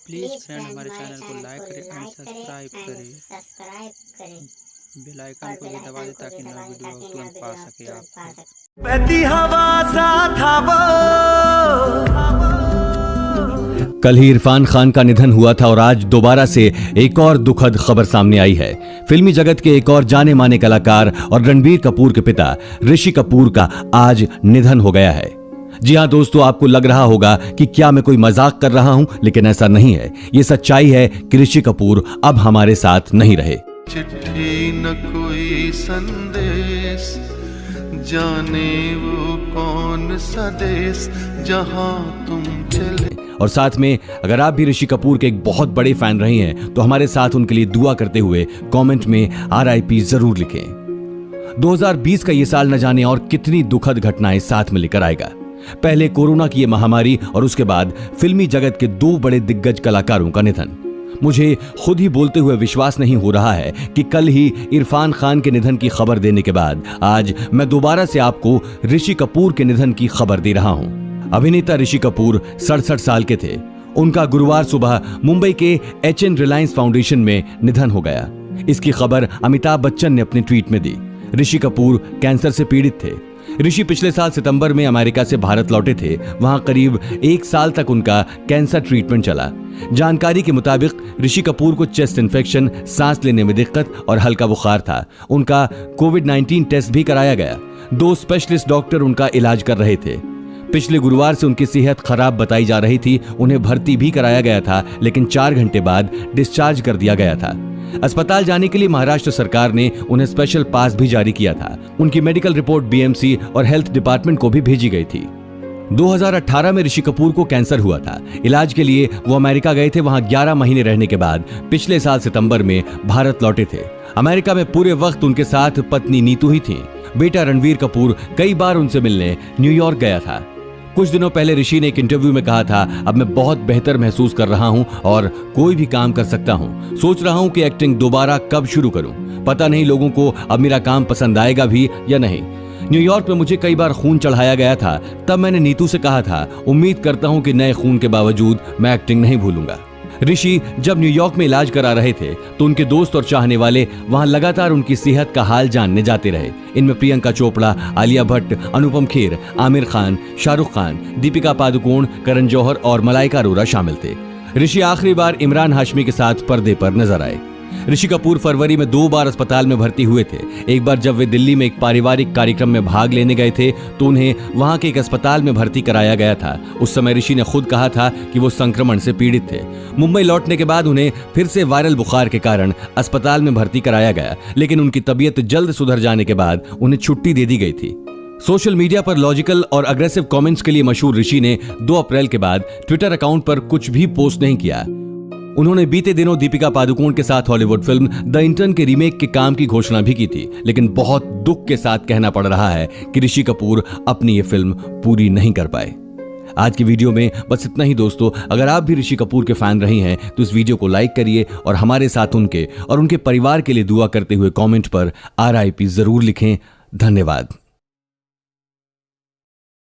Please friend हमारे channel को like करें एंड सब्सक्राइब करें। बेल आइकन को भी दबा दें ताकि नया वीडियो तुरंत पा सके आप। बहती हवा सा था वो। कल ही इरफान खान का निधन हुआ था और आज दोबारा से एक और दुखद खबर सामने आई है। फिल्मी जगत के एक और जाने माने कलाकार और रणबीर कपूर के पिता ऋषि कपूर का आज निधन हो गया है। जी हां दोस्तों, आपको लग रहा होगा कि क्या मैं कोई मजाक कर रहा हूं, लेकिन ऐसा नहीं है। ये सच्चाई है कि ऋषि कपूर अब हमारे साथ नहीं रहे। चिट्ठी न कोई संदेश, जाने वो कौन सा देश जहां तुम चले। और साथ में अगर आप भी ऋषि कपूर के एक बहुत बड़े फैन रहे हैं तो हमारे साथ उनके लिए दुआ करते हुए कमेंट में RIP जरूर लिखें। 2020 का ये साल न जाने और कितनी दुखद घटनाएं साथ में लेकर आएगा। पहले कोरोना की ये महामारी और उसके बाद फिल्मी जगत के दो बड़े दिग्गज कलाकारों का निधन। मुझे खुद ही बोलते हुए विश्वास नहीं हो रहा है कि कल ही इरफान खान के निधन की खबर देने के बाद आज मैं दोबारा से आपको ऋषि कपूर के निधन की खबर दे रहा हूं। अभिनेता ऋषि कपूर 67 साल के थे। उनका गुरुवार सुबह मुंबई के HN रिलायंस फाउंडेशन में निधन हो गया। इसकी खबर अमिताभ बच्चन ने अपने ट्वीट में दी। ऋषि कपूर कैंसर से पीड़ित थे। ऋषि पिछले साल सितंबर में अमेरिका से भारत लौटे थे। वहां करीब 1 साल तक उनका कैंसर ट्रीटमेंट चला। जानकारी के मुताबिक ऋषि कपूर को चेस्ट इन्फेक्शन, सांस लेने में दिक्कत और हल्का बुखार था। उनका कोविड-19 टेस्ट भी कराया गया। 2 स्पेशलिस्ट डॉक्टर उनका इलाज कर रहे थे। पिछले गुरुवार से उनकी सेहत खराब बताई जा रही थी। उन्हें भर्ती भी कराया गया था, लेकिन 4 घंटे बाद डिस्चार्ज कर दिया गया था। अस्पताल जाने के लिए महाराष्ट्र सरकार ने उन्हें स्पेशल पास भी जारी किया था। उनकी मेडिकल रिपोर्ट BMC और हेल्थ डिपार्टमेंट को भी भेजी गई थी। 2018 में ऋषि कपूर को कैंसर हुआ था। इलाज के लिए वो अमेरिका गए थे। वहां 11 महीने रहने के बाद पिछले साल सितंबर में भारत लौटे थे। अमेरिका में पूरे वक्त उनके साथ पत्नी नीतू ही थी। बेटा रणबीर कपूर कई बार उनसे मिलने न्यूयॉर्क गया था। कुछ दिनों पहले ऋषि ने एक इंटरव्यू में कहा था, अब मैं बहुत बेहतर महसूस कर रहा हूं और कोई भी काम कर सकता हूं। सोच रहा हूं कि एक्टिंग दोबारा कब शुरू करूं। पता नहीं लोगों को अब मेरा काम पसंद आएगा भी या नहीं। न्यूयॉर्क में मुझे कई बार खून चढ़ाया गया था। तब मैंने नीतू से कहा था, उम्मीद करता हूं कि नए खून के बावजूद मैं एक्टिंग नहीं भूलूंगा। ऋषि जब न्यूयॉर्क में इलाज करा रहे थे तो उनके दोस्त और चाहने वाले वहां लगातार उनकी सेहत का हाल जानने जाते रहे। इनमें प्रियंका चोपड़ा, आलिया भट्ट, अनुपम खेर, आमिर खान, शाहरुख खान, दीपिका पादुकोण, करण जौहर और मलाइका अरोरा शामिल थे। ऋषि आखिरी बार इमरान हाशमी के साथ पर्दे पर नजर आए। ऋषि कपूर फरवरी में 2 बार अस्पताल में भर्ती हुए थे। एक बार जब वे दिल्ली में एक पारिवारिक कार्यक्रम में भाग लेने गए थे तो उन्हें वहां के एक अस्पताल में भर्ती कराया गया था। उस समय ऋषि ने खुद कहा था कि वो संक्रमण से पीड़ित थे। मुंबई लौटने के बाद उन्हें फिर से वायरल बुखार के कारण अस्पताल में भर्ती कराया गया, लेकिन उनकी तबीयत जल्द सुधर जाने के बाद उन्हें छुट्टी दे दी गई थी। सोशल मीडिया पर लॉजिकल और अग्रेसिव कमेंट्स के लिए मशहूर ऋषि ने 2 अप्रैल के बाद ट्विटर अकाउंट पर कुछ भी पोस्ट नहीं किया। उन्होंने बीते दिनों दीपिका पादुकोण के साथ हॉलीवुड फिल्म द इंटर्न के रीमेक के काम की घोषणा भी की थी, लेकिन बहुत दुख के साथ कहना पड़ रहा है कि ऋषि कपूर अपनी ये फिल्म पूरी नहीं कर पाए। आज की वीडियो में बस इतना ही दोस्तों। अगर आप भी ऋषि कपूर के फैन रहे हैं तो इस वीडियो को लाइक करिए और हमारे साथ उनके और उनके परिवार के लिए दुआ करते हुए कमेंट पर RIP जरूर लिखें। धन्यवाद।